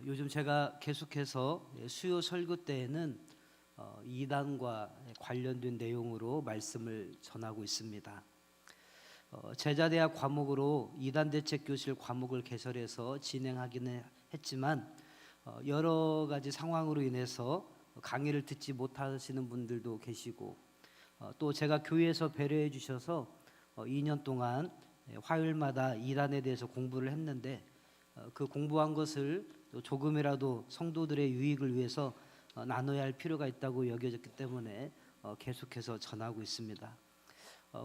요즘 제가 계속해서 수요 설교 때에는 이단과 관련된 내용으로 말씀을 전하고 있습니다. 제자대학 과목으로 이단대책교실 과목을 개설해서 진행하기는 했지만 여러 가지 상황으로 인해서 강의를 듣지 못하시는 분들도 계시고 또 제가 교회에서 배려해 주셔서 2년 동안 화요일마다 이단에 대해서 공부를 했는데 그 공부한 것을 조금이라도 성도들의 유익을 위해서 나눠야 할 필요가 있다고 여겨졌기 때문에 계속해서 전하고 있습니다.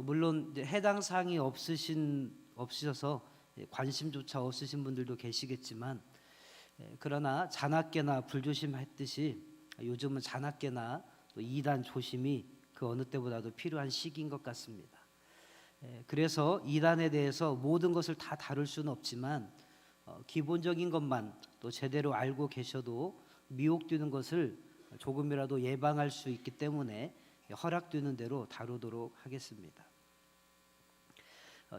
물론 해당 사항이 없으셔서 관심조차 없으신 분들도 계시겠지만, 그러나 자나깨나 불조심했듯이 요즘은 자나깨나 또 이단 조심이 그 어느 때보다도 필요한 시기인 것 같습니다. 그래서 이단에 대해서 모든 것을 다 다룰 수는 없지만 기본적인 것만 또 제대로 알고 계셔도 미혹되는 것을 조금이라도 예방할 수 있기 때문에 허락되는 대로 다루도록 하겠습니다.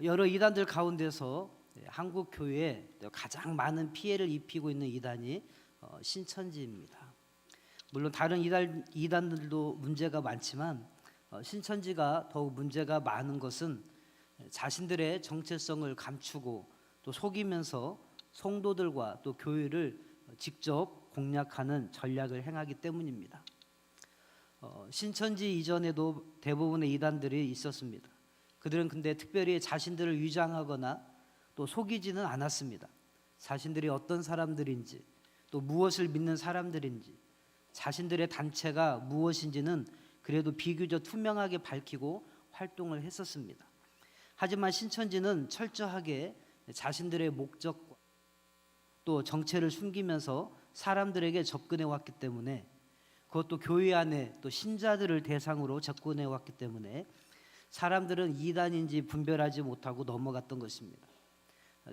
여러 이단들 가운데서 한국 교회에 가장 많은 피해를 입히고 있는 이단이 신천지입니다. 물론 다른 이단들도 문제가 많지만 신천지가 더욱 문제가 많은 것은 자신들의 정체성을 감추고 또 속이면서 성도들과 또 교회를 직접 공략하는 전략을 행하기 때문입니다. 신천지 이전에도 대부분의 이단들이 있었습니다. 그들은 근데 특별히 자신들을 위장하거나 또 속이지는 않았습니다. 자신들이 어떤 사람들인지 또 무엇을 믿는 사람들인지 자신들의 단체가 무엇인지는 그래도 비교적 투명하게 밝히고 활동을 했었습니다. 하지만 신천지는 철저하게 자신들의 목적과 또 정체를 숨기면서 사람들에게 접근해 왔기 때문에, 그것도 교회 안에 또 신자들을 대상으로 접근해 왔기 때문에 사람들은 이단인지 분별하지 못하고 넘어갔던 것입니다.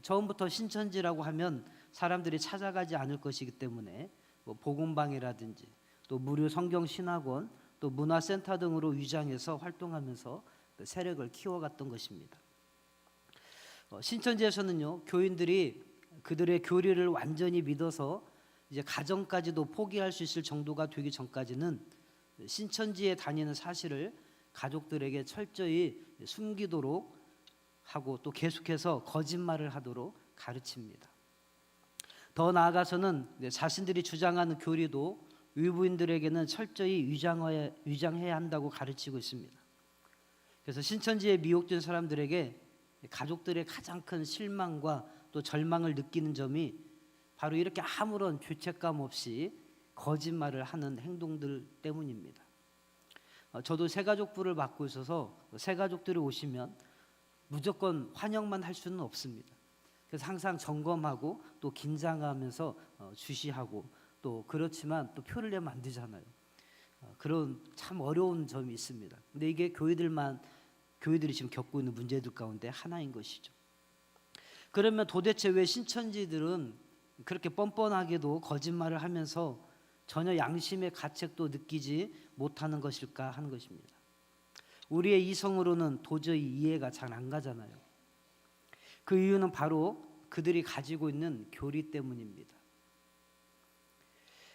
처음부터 신천지라고 하면 사람들이 찾아가지 않을 것이기 때문에 복음방이라든지 또 무료 성경 신학원 또 문화센터 등으로 위장해서 활동하면서 세력을 키워갔던 것입니다. 신천지에서는요, 교인들이 그들의 교리를 완전히 믿어서 이제 가정까지도 포기할 수 있을 정도가 되기 전까지는 신천지에 다니는 사실을 가족들에게 철저히 숨기도록 하고 또 계속해서 거짓말을 하도록 가르칩니다. 더 나아가서는 자신들이 주장하는 교리도 외부인들에게는 철저히 위장해야 한다고 가르치고 있습니다. 그래서 신천지에 미혹된 사람들에게 가족들의 가장 큰 실망과 또 절망을 느끼는 점이 바로 이렇게 아무런 죄책감 없이 거짓말을 하는 행동들 때문입니다. 저도 새가족부를 맡고 있어서 새가족들이 오시면 무조건 환영만 할 수는 없습니다. 그래서 항상 점검하고 또 긴장하면서 주시하고 또 그렇지만 또 표를 내면 안 되잖아요. 그런 참 어려운 점이 있습니다. 근데 이게 교회들이 지금 겪고 있는 문제들 가운데 하나인 것이죠. 그러면 도대체 왜 신천지들은 그렇게 뻔뻔하게도 거짓말을 하면서 전혀 양심의 가책도 느끼지 못하는 것일까 하는 것입니다. 우리의 이성으로는 도저히 이해가 잘 안 가잖아요. 그 이유는 바로 그들이 가지고 있는 교리 때문입니다.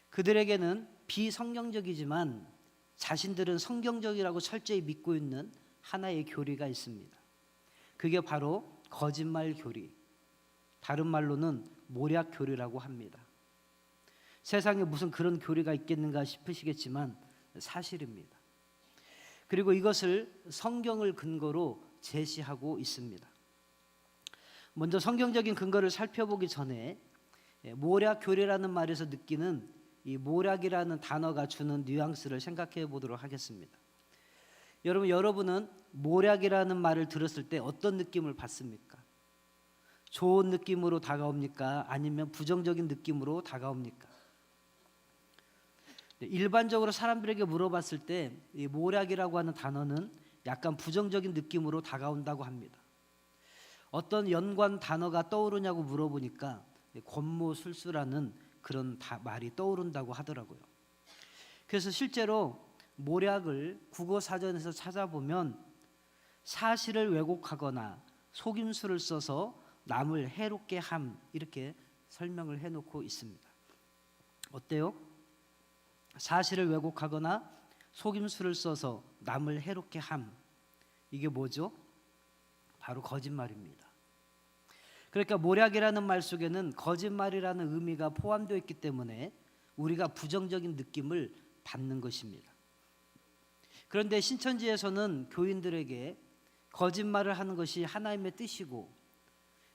그들에게는 비성경적이지만 자신들은 성경적이라고 철저히 믿고 있는 하나의 교리가 있습니다. 그게 바로 거짓말 교리, 다른 말로는 모략 교리라고 합니다. 세상에 무슨 그런 교리가 있겠는가 싶으시겠지만 사실입니다. 그리고 이것을 성경을 근거로 제시하고 있습니다. 먼저 성경적인 근거를 살펴보기 전에 모략 교리라는 말에서 느끼는 이 모략이라는 단어가 주는 뉘앙스를 생각해 보도록 하겠습니다. 여러분은 모략이라는 말을 들었을 때 어떤 느낌을 받습니까? 좋은 느낌으로 다가옵니까? 아니면 부정적인 느낌으로 다가옵니까? 일반적으로 사람들에게 물어봤을 때 이 모략이라고 하는 단어는 약간 부정적인 느낌으로 다가온다고 합니다. 어떤 연관 단어가 떠오르냐고 물어보니까 권모술수라는 그런 말이 떠오른다고 하더라고요. 그래서 실제로 모략을 국어사전에서 찾아보면 사실을 왜곡하거나 속임수를 써서 남을 해롭게 함, 이렇게 설명을 해놓고 있습니다. 어때요? 사실을 왜곡하거나 속임수를 써서 남을 해롭게 함. 이게 뭐죠? 바로 거짓말입니다. 그러니까 모략이라는 말 속에는 거짓말이라는 의미가 포함되어 있기 때문에 우리가 부정적인 느낌을 받는 것입니다. 그런데 신천지에서는 교인들에게 거짓말을 하는 것이 하나님의 뜻이고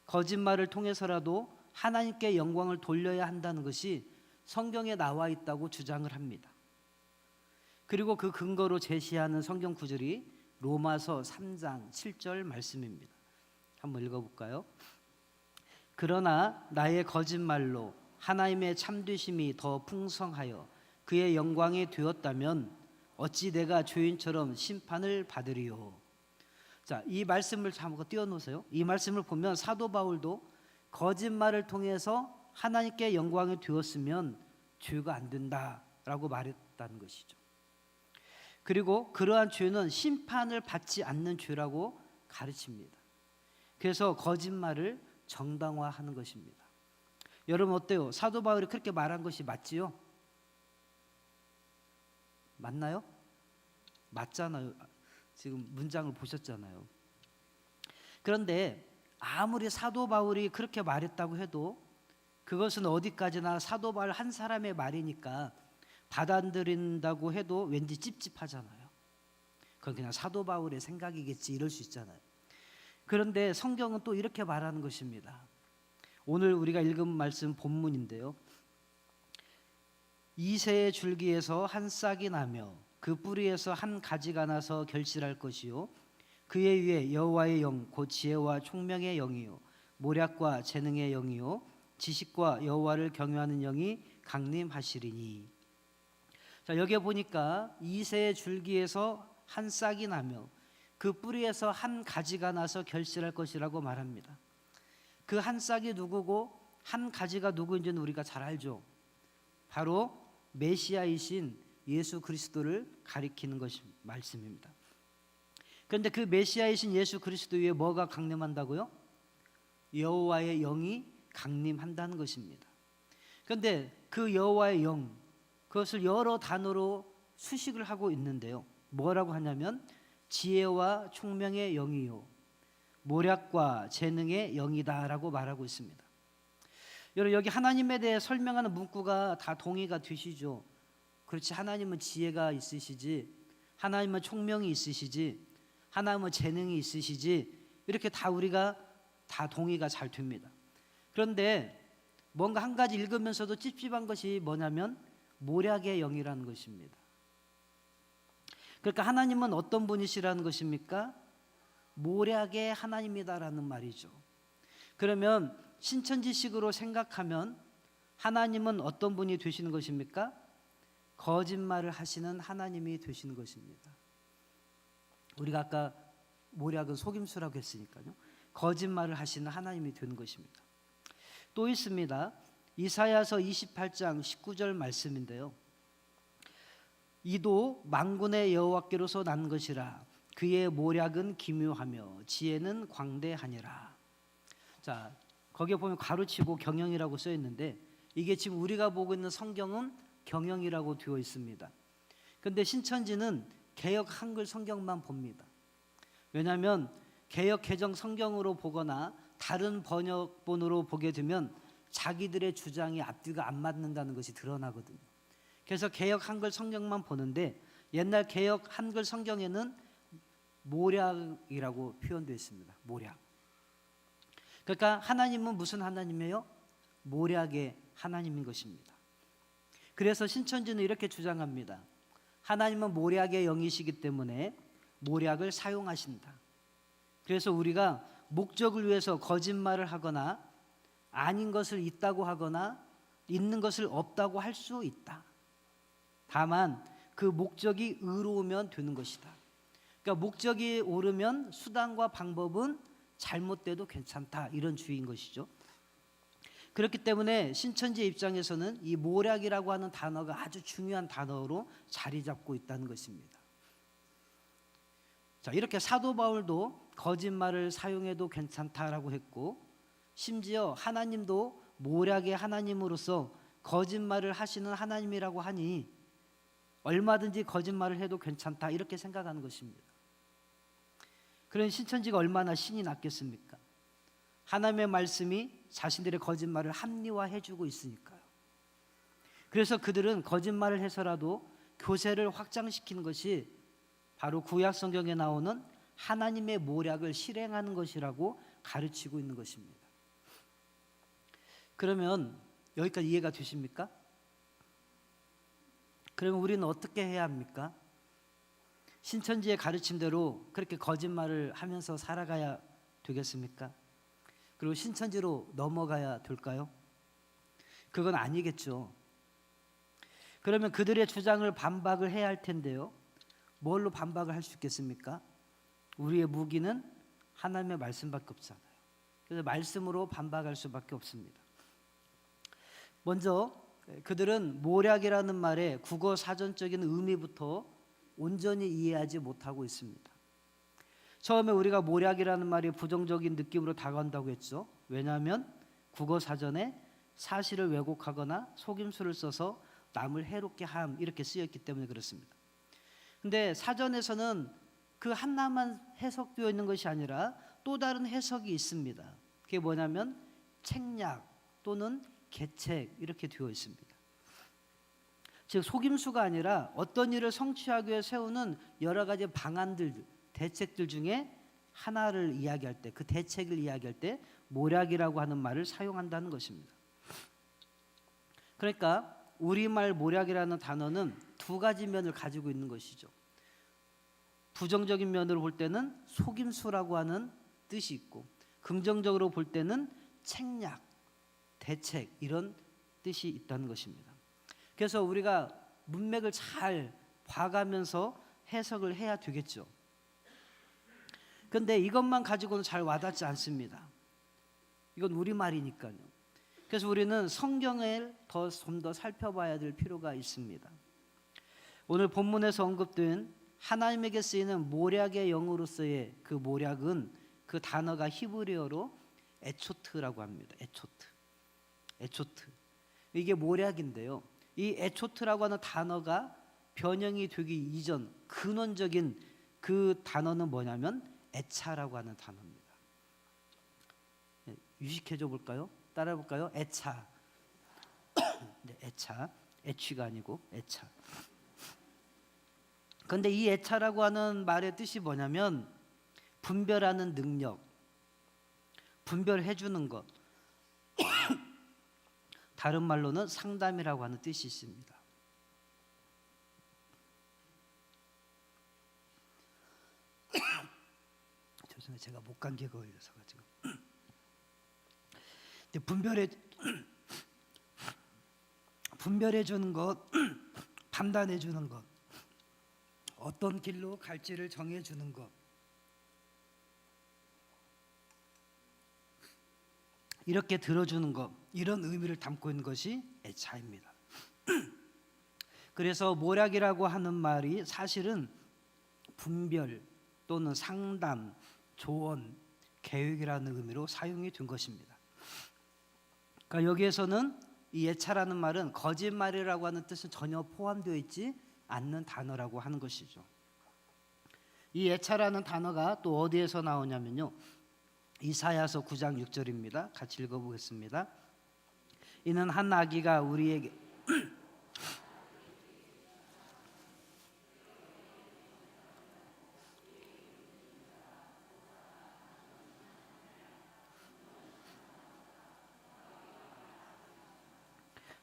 거짓말을 통해서라도 하나님께 영광을 돌려야 한다는 것이 성경에 나와 있다고 주장을 합니다. 그리고 그 근거로 제시하는 성경 구절이 로마서 3장 7절 말씀입니다. 한번 읽어볼까요? 그러나 나의 거짓말로 하나님의 참되심이 더 풍성하여 그의 영광이 되었다면 어찌 내가 죄인처럼 심판을 받으리요. 자, 이 말씀을 한번 띄워놓으세요. 이 말씀을 보면 사도 바울도 거짓말을 통해서 하나님께 영광이 되었으면 죄가 안 된다라고 말했다는 것이죠. 그리고 그러한 죄는 심판을 받지 않는 죄라고 가르칩니다. 그래서 거짓말을 정당화하는 것입니다. 여러분 어때요? 사도 바울이 그렇게 말한 것이 맞지요? 맞나요? 맞잖아요. 지금 문장을 보셨잖아요. 그런데 아무리 사도 바울이 그렇게 말했다고 해도 그것은 어디까지나 사도 바울 한 사람의 말이니까 받아들인다고 해도 왠지 찝찝하잖아요. 그건 그냥 사도 바울의 생각이겠지 이럴 수 있잖아요. 그런데 성경은 또 이렇게 말하는 것입니다. 오늘 우리가 읽은 말씀 본문인데요. 이새의 줄기에서 한 싹이 나며 그 뿌리에서 한 가지가 나서 결실할 것이요 그의 위에 여호와의 영 곧 지혜와 총명의 영이요 모략과 재능의 영이요 지식과 여호와를 경외하는 영이 강림하시리니. 자, 여기에 보니까 이새의 줄기에서 한 싹이 나며 그 뿌리에서 한 가지가 나서 결실할 것이라고 말합니다. 그 한 싹이 누구고 한 가지가 누구인지는 우리가 잘 알죠. 바로 메시아이신 예수 그리스도를 가리키는 것이 말씀입니다. 그런데 그 메시아이신 예수 그리스도 위에 뭐가 강림한다고요? 여호와의 영이 강림한다는 것입니다. 그런데 그 여호와의 영, 그것을 여러 단어로 수식을 하고 있는데요. 뭐라고 하냐면 지혜와 총명의 영이요 모략과 재능의 영이다라고 말하고 있습니다. 여러분 여기 하나님에 대해 설명하는 문구가 다 동의가 되시죠? 그렇지, 하나님은 지혜가 있으시지, 하나님은 총명이 있으시지, 하나님은 재능이 있으시지, 이렇게 다 우리가 다 동의가 잘 됩니다. 그런데 뭔가 한 가지 읽으면서도 찝찝한 것이 뭐냐면 모략의 영이라는 것입니다. 그러니까 하나님은 어떤 분이시라는 것입니까? 모략의 하나님이다라는 말이죠. 그러면 신천지식으로 생각하면 하나님은 어떤 분이 되시는 것입니까? 거짓말을 하시는 하나님이 되시는 것입니다. 우리가 아까 모략은 속임수라고 했으니까요. 거짓말을 하시는 하나님이 되는 것입니다. 또 있습니다. 이사야서 28장 19절 말씀인데요. 이도 만군의 여호와께로서 난 것이라 그의 모략은 기묘하며 지혜는 광대하니라. 자, 거기에 보면 가로치고 경영이라고 써 있는데 이게 지금 우리가 보고 있는 성경은 경영이라고 되어 있습니다. 그런데 신천지는 개역 한글 성경만 봅니다. 왜냐하면 개역 개정 성경으로 보거나 다른 번역본으로 보게 되면 자기들의 주장이 앞뒤가 안 맞는다는 것이 드러나거든요. 그래서 개역 한글 성경만 보는데 옛날 개역 한글 성경에는 모략이라고 표현되어 있습니다. 모략. 그러니까 하나님은 무슨 하나님이에요? 모략의 하나님인 것입니다. 그래서 신천지는 이렇게 주장합니다. 하나님은 모략의 영이시기 때문에 모략을 사용하신다. 그래서 우리가 목적을 위해서 거짓말을 하거나 아닌 것을 있다고 하거나 있는 것을 없다고 할 수 있다. 다만 그 목적이 의로우면 되는 것이다. 그러니까 목적이 옳으면 수단과 방법은 잘못돼도 괜찮다, 이런 주의인 것이죠. 그렇기 때문에 신천지의 입장에서는 이 모략이라고 하는 단어가 아주 중요한 단어로 자리 잡고 있다는 것입니다. 자, 이렇게 사도 바울도 거짓말을 사용해도 괜찮다라고 했고 심지어 하나님도 모략의 하나님으로서 거짓말을 하시는 하나님이라고 하니 얼마든지 거짓말을 해도 괜찮다 이렇게 생각하는 것입니다. 그런 신천지가 얼마나 신이 났겠습니까? 하나님의 말씀이 자신들의 거짓말을 합리화해주고 있으니까요. 그래서 그들은 거짓말을 해서라도 교세를 확장시키는 것이 바로 구약 성경에 나오는 하나님의 모략을 실행하는 것이라고 가르치고 있는 것입니다. 그러면 여기까지 이해가 되십니까? 그러면 우리는 어떻게 해야 합니까? 신천지의 가르침대로 그렇게 거짓말을 하면서 살아가야 되겠습니까? 그리고 신천지로 넘어가야 될까요? 그건 아니겠죠. 그러면 그들의 주장을 반박을 해야 할 텐데요. 뭘로 반박을 할 수 있겠습니까? 우리의 무기는 하나님의 말씀밖에 없잖아요. 그래서 말씀으로 반박할 수밖에 없습니다. 먼저 그들은 모략이라는 말의 국어 사전적인 의미부터 온전히 이해하지 못하고 있습니다. 처음에 우리가 모략이라는 말이 부정적인 느낌으로 다가온다고 했죠. 왜냐하면 국어 사전에 사실을 왜곡하거나 속임수를 써서 남을 해롭게 함 이렇게 쓰였기 때문에 그렇습니다. 근데 사전에서는 그 하나만 해석되어 있는 것이 아니라 또 다른 해석이 있습니다. 그게 뭐냐면 책략 또는 계책 이렇게 되어 있습니다. 즉 속임수가 아니라 어떤 일을 성취하기 위해 세우는 여러 가지 방안들, 대책들 중에 하나를 이야기할 때, 그 대책을 이야기할 때 모략이라고 하는 말을 사용한다는 것입니다. 그러니까 우리말 모략이라는 단어는 두 가지 면을 가지고 있는 것이죠. 부정적인 면으로 볼 때는 속임수라고 하는 뜻이 있고, 긍정적으로 볼 때는 책략, 대책 이런 뜻이 있다는 것입니다. 그래서 우리가 문맥을 잘 봐가면서 해석을 해야 되겠죠. 그런데 이것만 가지고는 잘 와닿지 않습니다. 이건 우리말이니까요. 그래서 우리는 성경을 좀 더 살펴봐야 될 필요가 있습니다. 오늘 본문에서 언급된 하나님에게 쓰이는 모략의 영어로서의 그 모략은 그 단어가 히브리어로 에초트라고 합니다. 에초트. 이게 모략인데요. 이 에초트라고 하는 단어가 변형이 되기 이전 근원적인 그 단어는 뭐냐면 애차라고 하는 단어입니다. 유식해줘 볼까요? 따라해 볼까요? 애차. 네, 애차. 애취가 아니고 애차. 그런데 이 애차라고 하는 말의 뜻이 뭐냐면 분별하는 능력, 분별해 주는 것. 다른 말로는 상담이라고 하는 뜻이 있습니다. 죄송해요. 제가 목감기에 걸려서 가지고. 분별해 주는 것, 판단해 주는 것, 어떤 길로 갈지를 정해 주는 것. 이렇게 들어주는 것, 이런 의미를 담고 있는 것이 애차입니다. 그래서 모략이라고 하는 말이 사실은 분별 또는 상담, 조언, 계획이라는 의미로 사용이 된 것입니다. 그러니까 여기에서는 이 애차라는 말은 거짓말이라고 하는 뜻은 전혀 포함되어 있지 않는 단어라고 하는 것이죠. 이 애차라는 단어가 또 어디에서 나오냐면요. 이사야서 9장 6절입니다. 같이 읽어보겠습니다. 이는 한 아기가 우리에게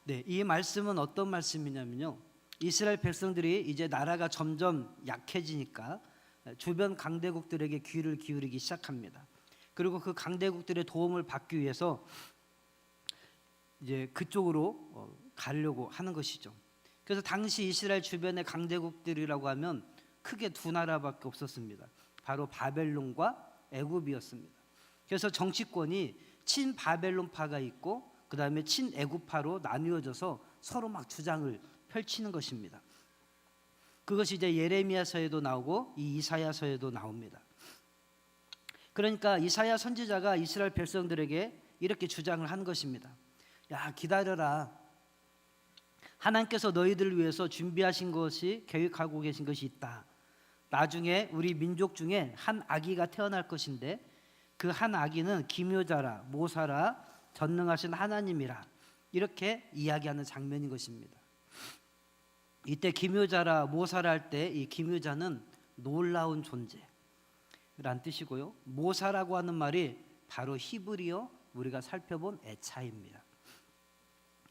네, 이 말씀은 어떤 말씀이냐면요. 이스라엘 백성들이 이제 나라가 점점 약해지니까 주변 강대국들에게 귀를 기울이기 시작합니다. 그리고 그 강대국들의 도움을 받기 위해서 이제 그쪽으로 가려고 하는 것이죠. 그래서 당시 이스라엘 주변의 강대국들이라고 하면 크게 두 나라밖에 없었습니다. 바로 바벨론과 애굽이었습니다. 그래서 정치권이 친바벨론파가 있고 그 다음에 친애굽파로 나뉘어져서 서로 막 주장을 펼치는 것입니다. 그것이 이제 예레미야서에도 나오고 이 이사야서에도 나옵니다. 그러니까 이사야 선지자가 이스라엘 백성들에게 이렇게 주장을 한 것입니다. 야, 기다려라. 하나님께서 너희들을 위해서 준비하신 것이, 계획하고 계신 것이 있다. 나중에 우리 민족 중에 한 아기가 태어날 것인데 그 한 아기는 기묘자라, 모사라, 전능하신 하나님이라, 이렇게 이야기하는 장면인 것입니다. 이때 기묘자라, 모사라 할 때 이 기묘자는 놀라운 존재란 뜻이고요. 모사라고 하는 말이 바로 히브리어 우리가 살펴본 에차입니다.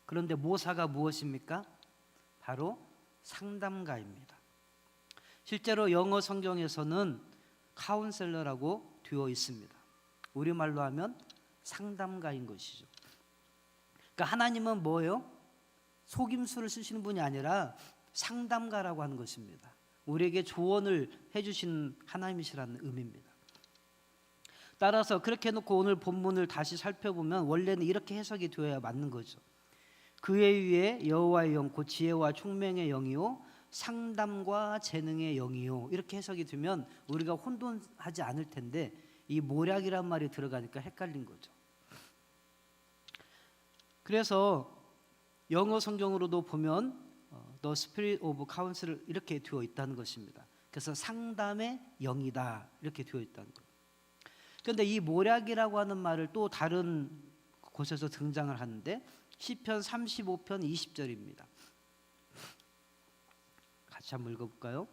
그런데 모사가 무엇입니까? 바로 상담가입니다. 실제로 영어 성경에서는 카운셀러라고 되어 있습니다. 우리말로 하면 상담가인 것이죠. 그러니까 하나님은 뭐예요? 속임수를 쓰시는 분이 아니라 상담가라고 하는 것입니다. 우리에게 조언을 해주시는 하나님이시라는 의미입니다. 따라서 그렇게 해놓고 오늘 본문을 다시 살펴보면 원래는 이렇게 해석이 되어야 맞는 거죠. 그의 위에 여호와의 영, 곧 지혜와 총명의 영이요 상담과 재능의 영이요, 이렇게 해석이 되면 우리가 혼돈하지 않을 텐데 이 모략이란 말이 들어가니까 헷갈린 거죠. 그래서 영어 성경으로도 보면 The Spirit of Counsel 이렇게 되어 있다는 것입니다. 그래서 상담의 영이다 이렇게 되어 있다는 거예요. 그런데 이 모략이라고 하는 말을 또 다른 곳에서 등장을 하는데 시편 35편 20절입니다. 같이 한번 읽어볼까요?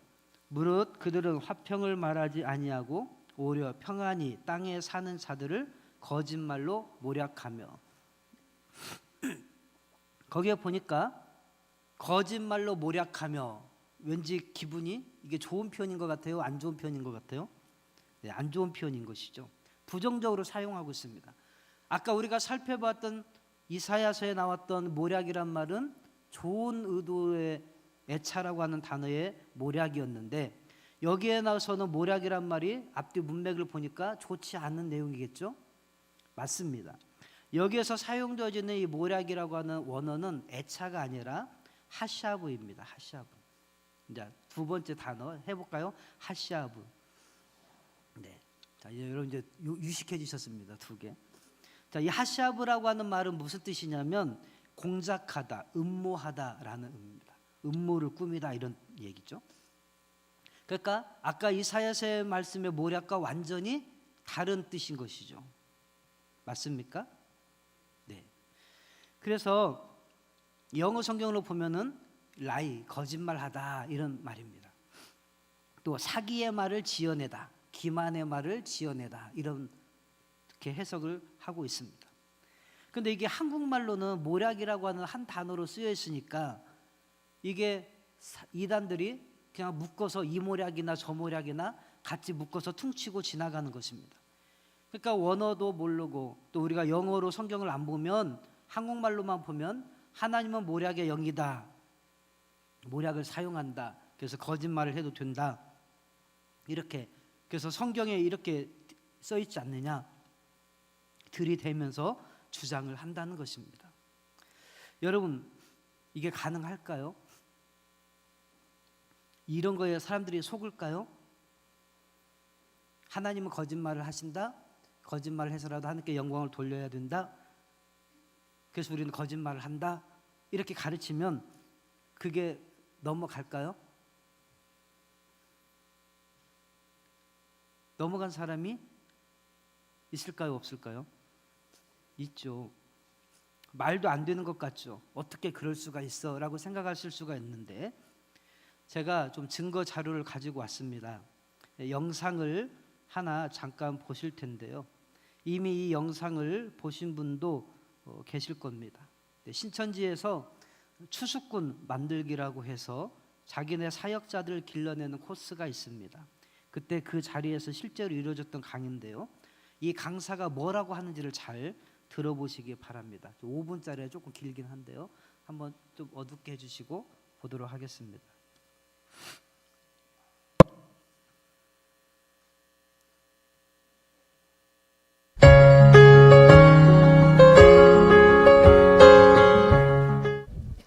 무릇 그들은 화평을 말하지 아니하고 오히려 평안히 땅에 사는 자들을 거짓말로 모략하며. 거기에 보니까 거짓말로 모략하며, 왠지 기분이 이게 좋은 표현인 것 같아요? 안 좋은 표현인 것 같아요? 네, 안 좋은 표현인 것이죠. 부정적으로 사용하고 있습니다. 아까 우리가 살펴봤던 이사야서에 나왔던 모략이란 말은 좋은 의도의 애차라고 하는 단어의 모략이었는데 여기에 나와서는 모략이란 말이 앞뒤 문맥을 보니까 좋지 않은 내용이겠죠? 맞습니다. 여기에서 사용되어지는 이 모략이라고 하는 원어는 애차가 아니라 하샤브입니다. 하샤브. 이제 두 번째 단어 해볼까요? 하샤브. 네. 자, 이제 여러분 이제 유식해지셨습니다. 두 개. 자, 이 하샤브라고 하는 말은 무슨 뜻이냐면 공작하다, 음모하다라는 의미입니다. 음모를 꾸미다 이런 얘기죠. 그러니까 아까 이사야서의 말씀의 모략과 완전히 다른 뜻인 것이죠. 맞습니까? 네. 그래서 영어 성경으로 보면은 lie, 거짓말하다 이런 말입니다. 또 사기의 말을 지어내다, 기만의 말을 지어내다 이렇게 해석을 하고 있습니다. 그런데 이게 한국말로는 모략이라고 하는 한 단어로 쓰여 있으니까 이게 이단들이 그냥 묶어서 이 모략이나 저 모략이나 같이 묶어서 퉁치고 지나가는 것입니다. 그러니까 원어도 모르고 또 우리가 영어로 성경을 안 보면 한국말로만 보면 하나님은 모략의 영이다, 모략을 사용한다, 그래서 거짓말을 해도 된다, 이렇게, 그래서 성경에 이렇게 써 있지 않느냐 들이대면서 주장을 한다는 것입니다. 여러분, 이게 가능할까요? 이런 거에 사람들이 속을까요? 하나님은 거짓말을 하신다, 거짓말을 해서라도 하나님께 영광을 돌려야 된다, 그래서 우리는 거짓말을 한다, 이렇게 가르치면 그게 넘어갈까요? 넘어간 사람이 있을까요? 없을까요? 있죠. 말도 안 되는 것 같죠. 어떻게 그럴 수가 있어? 라고 생각하실 수가 있는데 제가 좀 증거 자료를 가지고 왔습니다. 영상을 하나 잠깐 보실 텐데요. 이미 이 영상을 보신 분도 계실 겁니다. 신천지에서 추수꾼 만들기라고 해서 자기네 사역자들을 길러내는 코스가 있습니다. 그때 그 자리에서 실제로 이루어졌던 강의인데요. 이 강사가 뭐라고 하는지를 잘 들어보시기 바랍니다. 5분짜리 조금 길긴 한데요. 한번 좀 어둡게 해주시고 보도록 하겠습니다.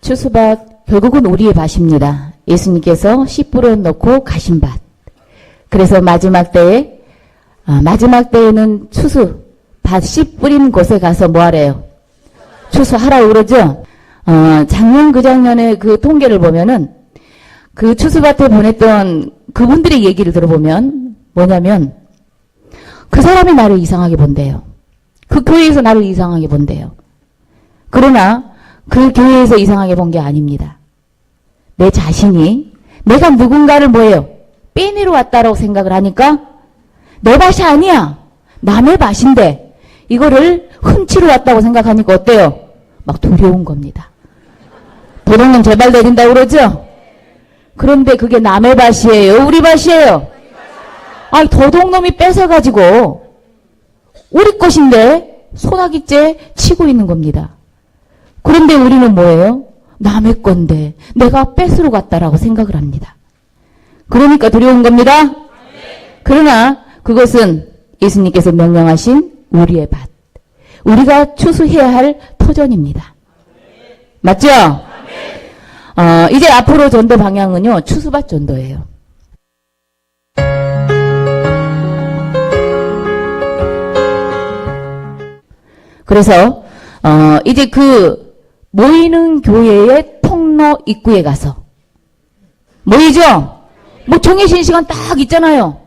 추수밭 결국은 우리의 밭입니다. 예수님께서 씨 뿌려 놓고 가신 밭. 그래서 마지막 때에는 추수 밭 씨 뿌린 곳에 가서 뭐 하래요? 추수하라고 그러죠. 작년 그 작년에 그 통계를 보면은 그 추수밭에 보냈던 그분들의 얘기를 들어보면 뭐냐면 그 사람이 나를 이상하게 본대요. 그 교회에서 나를 이상하게 본대요. 그러나 그 교회에서 이상하게 본 게 아닙니다. 내 자신이 내가 누군가를 뭐예요? 빼내러 왔다라고 생각을 하니까 내 밭이 아니야. 남의 밭인데 이거를 훔치러 왔다고 생각하니까 어때요? 막 두려운 겁니다. 도둑놈 제발 내린다고 그러죠? 그런데 그게 남의 밭이에요? 우리 밭이에요? 아이 도둑놈이 뺏어가지고 우리 것인데 소나기째 치고 있는 겁니다. 그런데 우리는 뭐예요? 남의 건데 내가 뺏으러 갔다라고 생각을 합니다. 그러니까 두려운 겁니다. 그러나 그것은 예수님께서 명령하신 우리의 밭, 우리가 추수해야 할 터전입니다. 맞죠? 이제 앞으로 전도 방향은요, 추수밭 전도예요. 그래서 이제 그 모이는 교회의 통로 입구에 가서 모이죠? 뭐 정해진 시간 딱 있잖아요.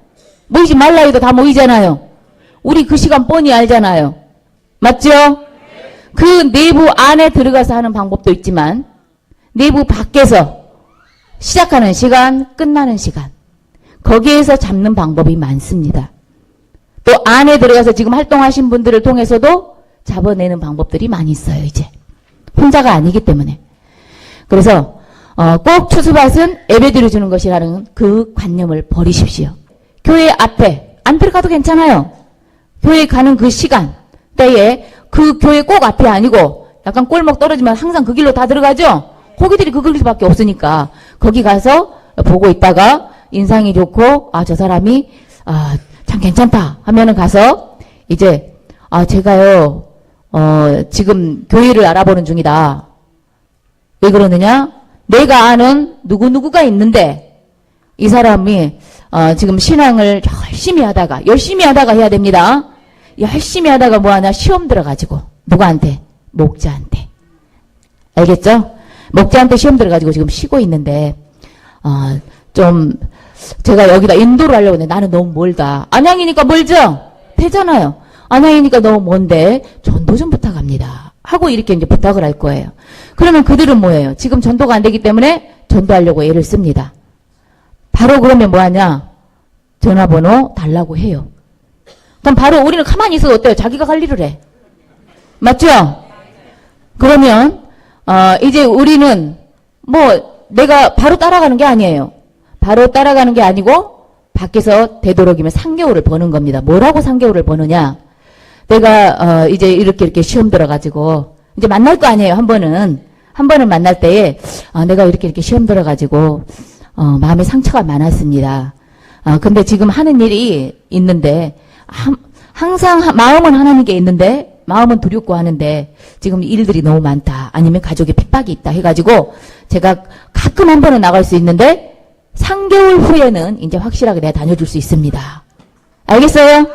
모이지 말라 해도 다 모이잖아요. 우리 그 시간 뻔히 알잖아요. 맞죠? 그 내부 안에 들어가서 하는 방법도 있지만 내부 밖에서 시작하는 시간, 끝나는 시간 거기에서 잡는 방법이 많습니다. 또 안에 들어가서 지금 활동하신 분들을 통해서도 잡아내는 방법들이 많이 있어요. 이제 혼자가 아니기 때문에. 그래서 꼭 추수밭은 예배드려 주는 것이라는 그 관념을 버리십시오. 교회 앞에 안 들어가도 괜찮아요. 교회 가는 그 시간 때에 그 교회 꼭 앞이 아니고 약간 꼴목 떨어지면 항상 그 길로 다 들어가죠. 호기들이 그 길밖에 없으니까 거기 가서 보고 있다가 인상이 좋고 저 사람이 참 괜찮다 하면은 가서 이제 제가요 지금 교회를 알아보는 중이다. 왜 그러느냐? 내가 아는 누구누구가 있는데 이 사람이 지금 신앙을 열심히 하다가 해야 됩니다. 열심히 하다가 뭐하냐? 시험 들어가지고 누구한테? 목자한테. 알겠죠? 목자한테 시험 들어가지고 지금 쉬고 있는데 좀 제가 여기다 인도를 하려고 했는데 나는 너무 멀다. 안양이니까 멀죠? 되잖아요. 안양이니까 너무 먼데 전도 좀 부탁합니다. 하고 이렇게 이제 부탁을 할 거예요. 그러면 그들은 뭐예요? 지금 전도가 안 되기 때문에 전도하려고 애를 씁니다. 바로 그러면 뭐하냐? 전화번호 달라고 해요. 그럼 바로 우리는 가만히 있어도 어때요? 자기가 갈 일을 해. 맞죠? 그러면 이제 우리는 뭐 내가 바로 따라가는 게 아니에요. 바로 따라가는 게 아니고 밖에서 되도록이면 3개월을 버는 겁니다. 뭐라고 3개월을 버느냐? 내가 이제 이렇게 시험 들어가지고 이제 만날 거 아니에요. 한 번은 만날 때에 내가 이렇게 시험 들어가지고 마음에 상처가 많았습니다. 근데 지금 하는 일이 있는데 항상 마음은 하나님께 있는데 마음은 두렵고 하는데 지금 일들이 너무 많다. 아니면 가족에 핍박이 있다 해가지고 제가 가끔 한 번은 나갈 수 있는데 3개월 후에는 이제 확실하게 내가 다녀줄 수 있습니다. 알겠어요?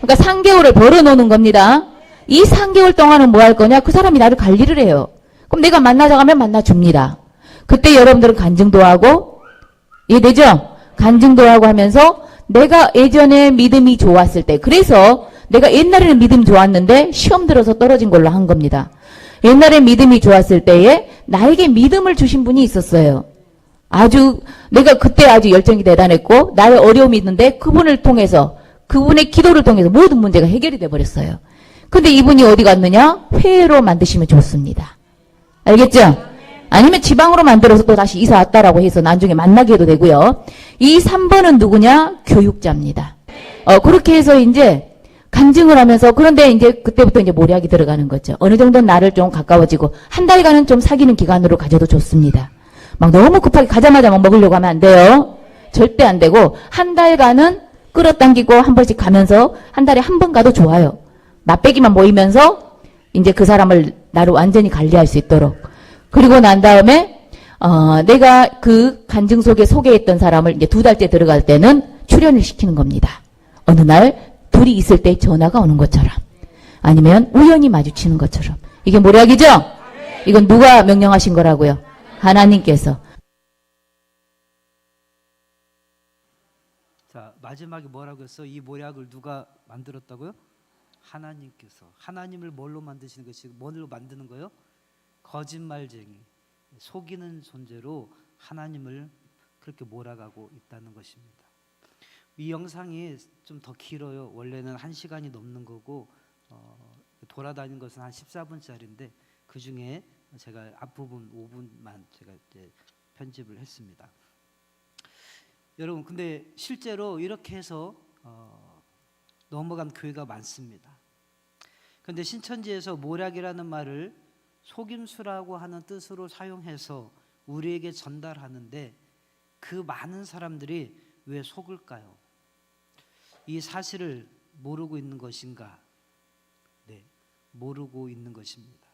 그러니까 3개월을 벌어놓는 겁니다. 이 3개월 동안은 뭐 할 거냐? 그 사람이 나를 관리를 해요. 그럼 내가 만나자고 하면 만나줍니다. 그때 여러분들은 간증도 하고, 이해되죠? 간증도 하고 하면서 내가 예전에 믿음이 좋았을 때, 그래서 내가 옛날에는 믿음이 좋았는데 시험 들어서 떨어진 걸로 한 겁니다. 옛날에 믿음이 좋았을 때에 나에게 믿음을 주신 분이 있었어요. 내가 그때 아주 열정이 대단했고, 나의 어려움이 있는데 그분을 통해서, 그분의 기도를 통해서 모든 문제가 해결이 돼버렸어요. 근데 이분이 어디 갔느냐? 회로 만드시면 좋습니다. 알겠죠? 아니면 지방으로 만들어서 또 다시 이사 왔다라고 해서 나중에 만나게 해도 되고요. 이 3번은 누구냐? 교육자입니다. 그렇게 해서 이제 간증을 하면서, 그런데 이제 그때부터 이제 모략이 들어가는 거죠. 어느 정도 나를 좀 가까워지고, 한 달간은 좀 사귀는 기간으로 가져도 좋습니다. 막 너무 급하게 가자마자 막 먹으려고 하면 안 돼요. 절대 안 되고, 한 달간은 끌어당기고 한 번씩 가면서 한 달에 한 번 가도 좋아요. 맛배기만 모이면서 이제 그 사람을 나를 완전히 관리할 수 있도록. 그리고 난 다음에 내가 그 간증 속에 소개했던 사람을 이제 2달째 들어갈 때는 출연을 시키는 겁니다. 어느 날 둘이 있을 때 전화가 오는 것처럼, 아니면 우연히 마주치는 것처럼. 이게 모략이죠? 이건 누가 명령하신 거라고요? 하나님께서. 자, 마지막에 뭐라고 했어? 이 모략을 누가 만들었다고요? 하나님께서. 하나님을 뭘로 만드시는 것이, 뭘로 만드는 거요? 거짓말쟁이, 속이는 존재로 하나님을 그렇게 몰아가고 있다는 것입니다. 이 영상이 좀 더 길어요. 원래는 1시간이 넘는 거고 돌아다닌 것은 한 14분짜리인데 그 중에 제가 앞부분 5분만 제가 이제 편집을 했습니다. 여러분, 근데 실제로 이렇게 해서 넘어간 교회가 많습니다. 근데 신천지에서 모략이라는 말을 속임수라고 하는 뜻으로 사용해서 우리에게 전달하는데 그 많은 사람들이 왜 속을까요? 이 사실을 모르고 있는 것인가? 네, 모르고 있는 것입니다.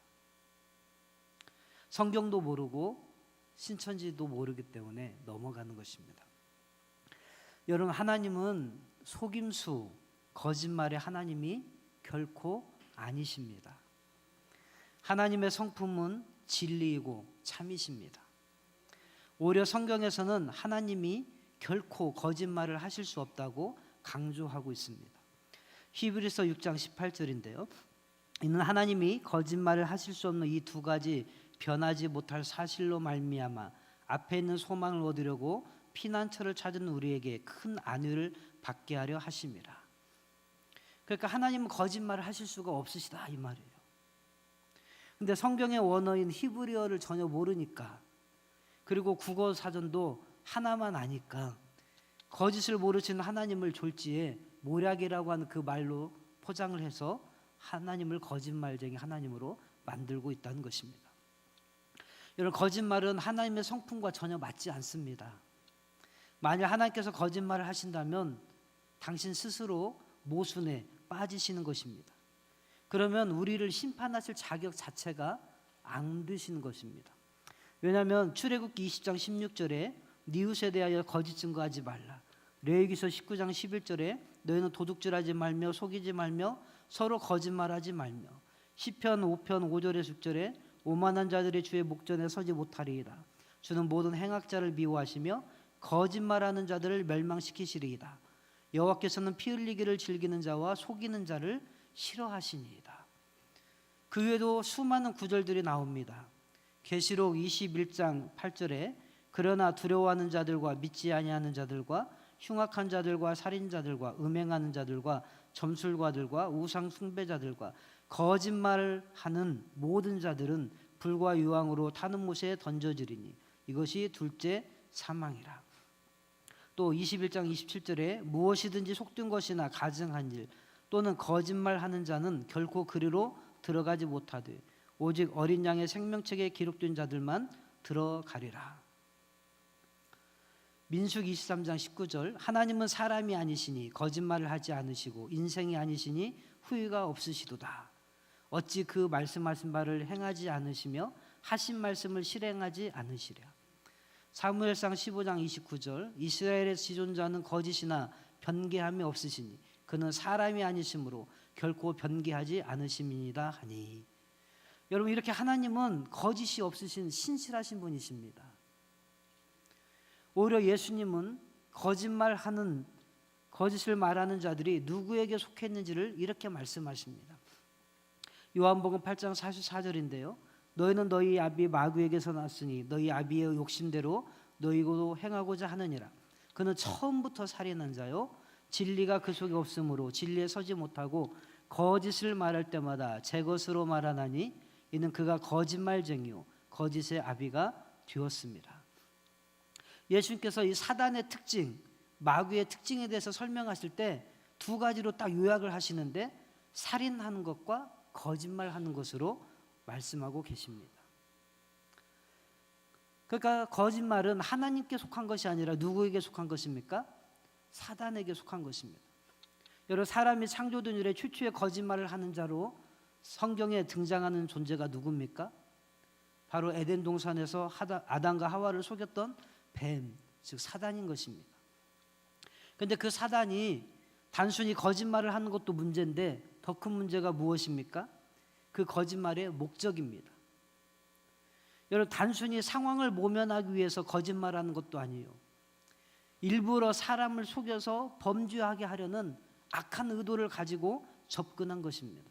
성경도 모르고 신천지도 모르기 때문에 넘어가는 것입니다. 여러분, 하나님은 속임수, 거짓말의 하나님이 결코 아니십니다. 하나님의 성품은 진리이고 참이십니다. 오히려 성경에서는 하나님이 결코 거짓말을 하실 수 없다고 강조하고 있습니다. 히브리서 6장 18절인데요. 이는 하나님이 거짓말을 하실 수 없는 이 두 가지 변하지 못할 사실로 말미암아 앞에 있는 소망을 얻으려고 피난처를 찾은 우리에게 큰 안위를 받게 하려 하심이라. 그러니까 하나님은 거짓말을 하실 수가 없으시다 이 말이에요. 근데 성경의 원어인 히브리어를 전혀 모르니까, 그리고 국어 사전도 하나만 아니까 거짓을 모르시는 하나님을 졸지에 모략이라고 하는 그 말로 포장을 해서 하나님을 거짓말쟁이 하나님으로 만들고 있다는 것입니다. 여러분, 거짓말은 하나님의 성품과 전혀 맞지 않습니다. 만약 하나님께서 거짓말을 하신다면 당신 스스로 모순에 빠지시는 것입니다. 그러면 우리를 심판하실 자격 자체가 안 되시는 것입니다. 왜냐하면 출애굽기 20장 16절에 네 이웃에 대하여 거짓 증거하지 말라. 레위기서 19장 11절에 너희는 도둑질하지 말며 속이지 말며 서로 거짓말하지 말며, 시편 5편 5절에 6절에 오만한 자들이 주의 목전에 서지 못하리이다. 주는 모든 행악자를 미워하시며 거짓말하는 자들을 멸망시키시리이다. 여호와께서는 피 흘리기를 즐기는 자와 속이는 자를 싫어하시니이다. 그 외에도 수많은 구절들이 나옵니다. 계시록 21장 8절에 그러나 두려워하는 자들과 믿지 아니하는 자들과 흉악한 자들과 살인자들과 음행하는 자들과 점술가들과 우상 숭배자들과 거짓말을 하는 모든 자들은 불과 유황으로 타는 못에 던져지리니 이것이 둘째 사망이라. 또 21장 27절에 무엇이든지 속된 것이나 가증한 일 또는 거짓말하는 자는 결코 그리로 들어가지 못하되 오직 어린 양의 생명책에 기록된 자들만 들어가리라. 민수기 23장 19절 하나님은 사람이 아니시니 거짓말을 하지 않으시고 인생이 아니시니 후회가 없으시도다. 어찌 그 말씀하신 바를 행하지 않으시며 하신 말씀을 실행하지 않으시랴. 사무엘상 15장 29절 이스라엘의 지존자는 거짓이나 변개함이 없으시니 그는 사람이 아니시므로 결코 변개하지 않으심이니이다 하니. 여러분, 이렇게 하나님은 거짓이 없으신 신실하신 분이십니다. 오히려 예수님은 거짓을 말하는 자들이 누구에게 속했는지를 이렇게 말씀하십니다. 요한복음 8장 44절인데요. 너희는 너희 아비 마귀에게서 났으니 너희 아비의 욕심대로 너희도 행하고자 하느니라. 그는 처음부터 살인한 자요 진리가 그 속에 없으므로 진리에 서지 못하고 거짓을 말할 때마다 제 것으로 말하나니 이는 그가 거짓말쟁이요 거짓의 아비가 되었습니다. 예수님께서 이 사단의 특징, 마귀의 특징에 대해서 설명하실 때 두 가지로 딱 요약을 하시는데 살인하는 것과 거짓말하는 것으로 말씀하고 계십니다. 그러니까 거짓말은 하나님께 속한 것이 아니라 누구에게 속한 것입니까? 사단에게 속한 것입니다. 여러분, 사람이 창조된 이래 최초의 거짓말을 하는 자로 성경에 등장하는 존재가 누굽니까? 바로 에덴 동산에서 아담과 하와를 속였던 뱀, 즉 사단인 것입니다. 그런데 그 사단이 단순히 거짓말을 하는 것도 문제인데 더 큰 문제가 무엇입니까? 그 거짓말의 목적입니다. 여러분 단순히 상황을 모면하기 위해서 거짓말하는 것도 아니에요. 일부러 사람을 속여서 범죄하게 하려는 악한 의도를 가지고 접근한 것입니다.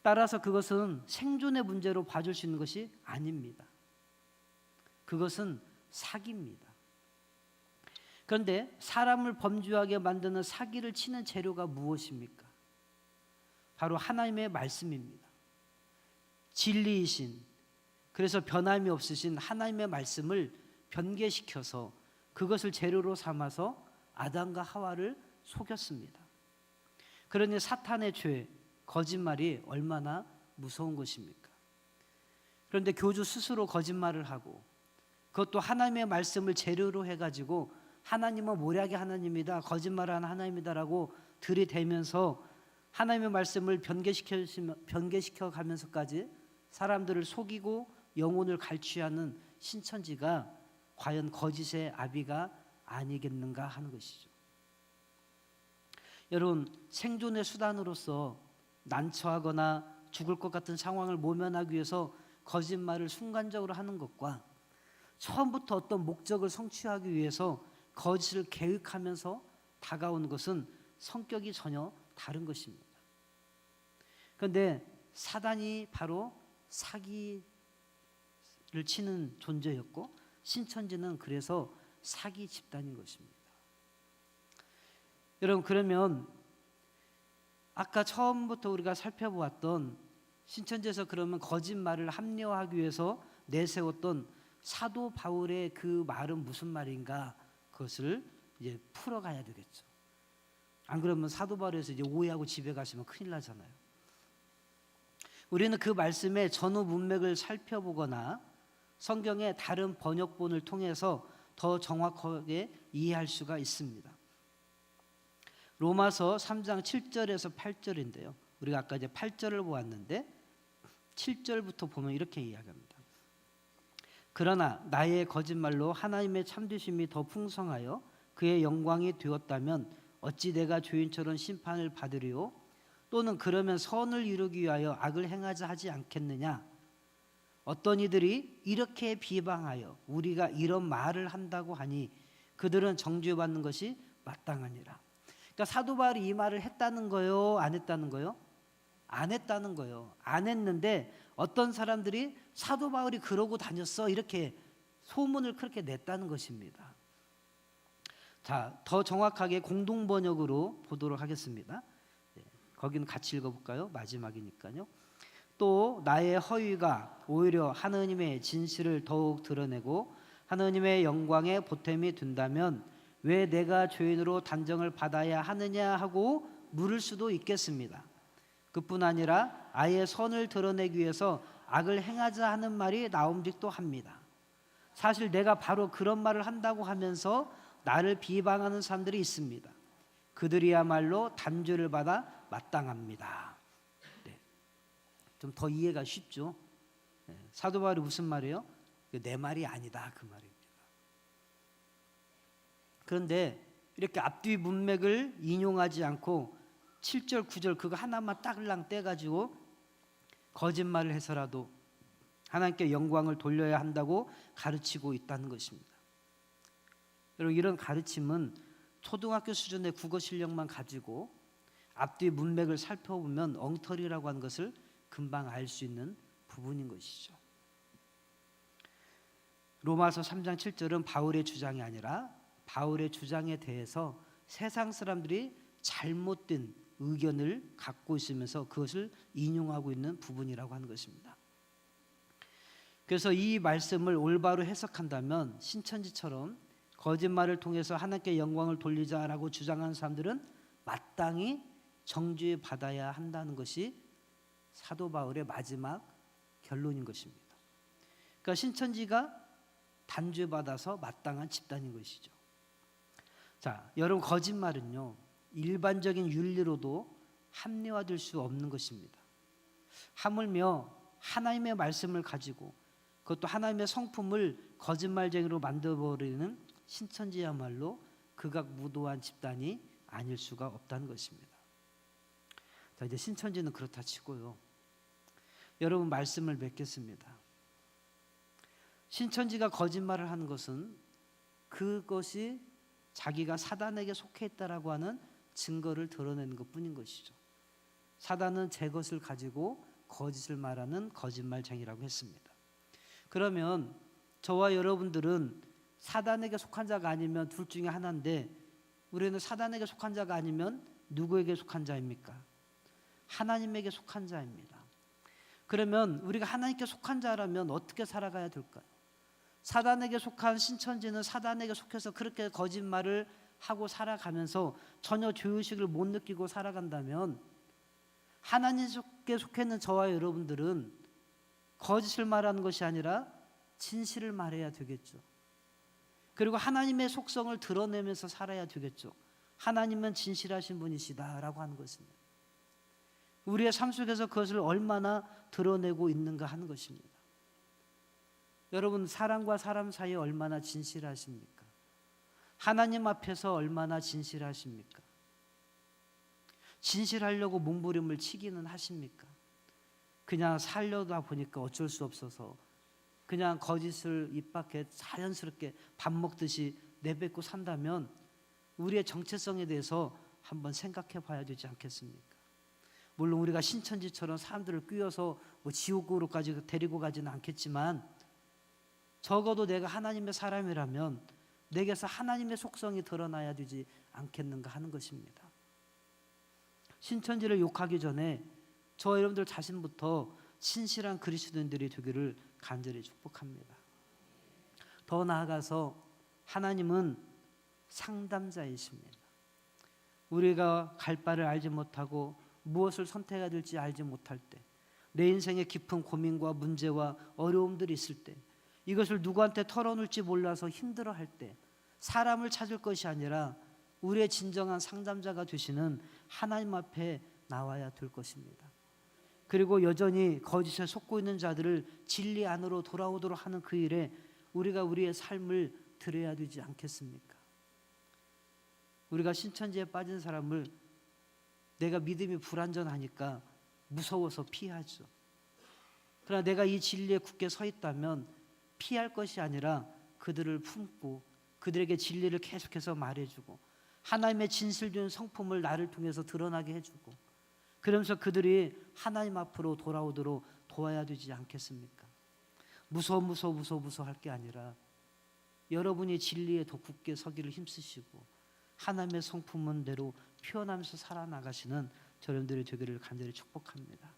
따라서 그것은 생존의 문제로 봐줄 수 있는 것이 아닙니다. 그것은 사기입니다. 그런데 사람을 범죄하게 만드는 사기를 치는 재료가 무엇입니까? 바로 하나님의 말씀입니다. 진리이신, 그래서 변함이 없으신 하나님의 말씀을 변개시켜서 그것을 재료로 삼아서 아담과 하와를 속였습니다. 그러니 사탄의 죄, 거짓말이 얼마나 무서운 것입니까? 그런데 교주 스스로 거짓말을 하고 그것도 하나님의 말씀을 재료로 해가지고 하나님은 모략의 하나님이다, 거짓말하는 하나님이다라고 들이대면서 하나님의 말씀을 변개시켜 가면서까지 사람들을 속이고 영혼을 갈취하는 신천지가 과연 거짓의 아비가 아니겠는가 하는 것이죠. 여러분, 생존의 수단으로서 난처하거나 죽을 것 같은 상황을 모면하기 위해서 거짓말을 순간적으로 하는 것과 처음부터 어떤 목적을 성취하기 위해서 거짓을 계획하면서 다가오는 것은 성격이 전혀 다른 것입니다. 그런데 사단이 바로 사기를 치는 존재였고 신천지는 그래서 사기 집단인 것입니다. 여러분, 그러면 아까 처음부터 우리가 살펴보았던 신천지에서 그러면 거짓말을 합리화하기 위해서 내세웠던 사도 바울의 그 말은 무슨 말인가, 그것을 이제 풀어가야 되겠죠. 안 그러면 사도 바울에서 이제 오해하고 집에 가시면 큰일 나잖아요. 우리는 그 말씀의 전후 문맥을 살펴보거나 성경의 다른 번역본을 통해서 더 정확하게 이해할 수가 있습니다. 로마서 3장 7절에서 8절인데요. 우리가 아까 이제 8절을 보았는데 7절부터 보면 이렇게 이야기합니다. 그러나 나의 거짓말로 하나님의 참되심이 더 풍성하여 그의 영광이 되었다면 어찌 내가 죄인처럼 심판을 받으리요? 또는 그러면 선을 이루기 위하여 악을 행하자 하지 않겠느냐? 어떤 이들이 이렇게 비방하여 우리가 이런 말을 한다고 하니 그들은 정죄받는 것이 마땅하니라. 그러니까 사도 바울이 이 말을 했다는 거요, 안 했다는 거요? 안 했다는 거요. 안 했는데 어떤 사람들이 사도 바울이 그러고 다녔어, 이렇게 소문을 그렇게 냈다는 것입니다. 자, 더 정확하게 공동 번역으로 보도록 하겠습니다. 거기는 같이 읽어볼까요? 마지막이니까요. 또 나의 허위가 오히려 하느님의 진실을 더욱 드러내고 하느님의 영광에 보탬이 된다면 왜 내가 죄인으로 단정을 받아야 하느냐 하고 물을 수도 있겠습니다. 그뿐 아니라 아예 선을 드러내기 위해서 악을 행하자 하는 말이 나옴직도 합니다. 사실 내가 바로 그런 말을 한다고 하면서 나를 비방하는 사람들이 있습니다. 그들이야말로 단죄를 받아 마땅합니다. 네. 좀 더 이해가 쉽죠? 네. 사도 바울이 무슨 말이에요? 내 말이 아니다, 그 말입니다. 그런데 이렇게 앞뒤 문맥을 인용하지 않고 7절, 9절 그거 하나만 딱을랑 떼가지고 거짓말을 해서라도 하나님께 영광을 돌려야 한다고 가르치고 있다는 것입니다. 여러분, 이런 가르침은 초등학교 수준의 국어 실력만 가지고 앞뒤 문맥을 살펴보면 엉터리라고 하는 것을 금방 알 수 있는 부분인 것이죠. 로마서 3장 7절은 바울의 주장이 아니라 바울의 주장에 대해서 세상 사람들이 잘못된 의견을 갖고 있으면서 그것을 인용하고 있는 부분이라고 하는 것입니다. 그래서 이 말씀을 올바로 해석한다면 신천지처럼 거짓말을 통해서 하나님께 영광을 돌리자라고 주장하는 사람들은 마땅히 정죄받아야 한다는 것이 사도 바울의 마지막 결론인 것입니다. 그러니까 신천지가 단죄받아서 마땅한 집단인 것이죠. 자, 여러분, 거짓말은요 일반적인 윤리로도 합리화될 수 없는 것입니다. 하물며 하나님의 말씀을 가지고 그것도 하나님의 성품을 거짓말쟁이로 만들어버리는 신천지야말로 극악무도한 집단이 아닐 수가 없다는 것입니다. 자, 이제 신천지는 그렇다 치고요. 여러분, 말씀을 맺겠습니다. 신천지가 거짓말을 하는 것은 그것이 자기가 사단에게 속해 있다라고 하는 증거를 드러내는 것뿐인 것이죠. 사단은 제 것을 가지고 거짓을 말하는 거짓말쟁이라고 했습니다. 그러면 저와 여러분들은 사단에게 속한 자가 아니면 둘 중에 하나인데, 우리는 사단에게 속한 자가 아니면 누구에게 속한 자입니까? 하나님에게 속한 자입니다. 그러면 우리가 하나님께 속한 자라면 어떻게 살아가야 될까요? 사단에게 속한 신천지는 사단에게 속해서 그렇게 거짓말을 하고 살아가면서 전혀 죄의식을 못 느끼고 살아간다면, 하나님께 속해 있는 저와 여러분들은 거짓을 말하는 것이 아니라 진실을 말해야 되겠죠. 그리고 하나님의 속성을 드러내면서 살아야 되겠죠. 하나님은 진실하신 분이시다라고 하는 것입니다. 우리의 삶 속에서 그것을 얼마나 드러내고 있는가 하는 것입니다. 여러분, 사람과 사람 사이에 얼마나 진실하십니까? 하나님 앞에서 얼마나 진실하십니까? 진실하려고 몸부림을 치기는 하십니까? 그냥 살려다 보니까 어쩔 수 없어서 그냥 거짓을 입 밖에 자연스럽게 밥 먹듯이 내뱉고 산다면 우리의 정체성에 대해서 한번 생각해 봐야 되지 않겠습니까? 물론 우리가 신천지처럼 사람들을 끼워서 뭐 지옥으로까지 데리고 가지는 않겠지만, 적어도 내가 하나님의 사람이라면 내게서 하나님의 속성이 드러나야 되지 않겠는가 하는 것입니다. 신천지를 욕하기 전에 저 여러분들 자신부터 신실한 그리스도인들이 되기를 간절히 축복합니다. 더 나아가서 하나님은 상담자이십니다. 우리가 갈 바를 알지 못하고 무엇을 선택해야 될지 알지 못할 때, 내 인생에 깊은 고민과 문제와 어려움들이 있을 때, 이것을 누구한테 털어놓을지 몰라서 힘들어할 때, 사람을 찾을 것이 아니라 우리의 진정한 상담자가 되시는 하나님 앞에 나와야 될 것입니다. 그리고 여전히 거짓에 속고 있는 자들을 진리 안으로 돌아오도록 하는 그 일에 우리가 우리의 삶을 드려야 되지 않겠습니까? 우리가 신천지에 빠진 사람을 내가 믿음이 불완전하니까 무서워서 피하죠. 그러나 내가 이 진리에 굳게 서 있다면 피할 것이 아니라 그들을 품고 그들에게 진리를 계속해서 말해주고 하나님의 진실된 성품을 나를 통해서 드러나게 해주고, 그러면서 그들이 하나님 앞으로 돌아오도록 도와야 되지 않겠습니까? 무서워 할 게 아니라 여러분이 진리에 더 굳게 서기를 힘쓰시고 하나님의 성품은 대로 표현하면서 살아나가시는 저님들이 되기를 간절히 축복합니다.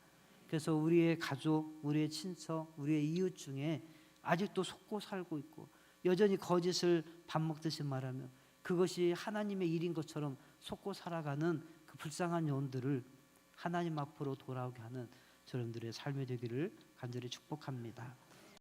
그래서 우리의 가족, 우리의 친척, 우리의 이웃 중에 아직도 속고 살고 있고 여전히 거짓을 밥 먹듯이 말하며 그것이 하나님의 일인 것처럼 속고 살아가는 그 불쌍한 영혼들을 하나님 앞으로 돌아오게 하는 저님들의 삶이 되기를 간절히 축복합니다.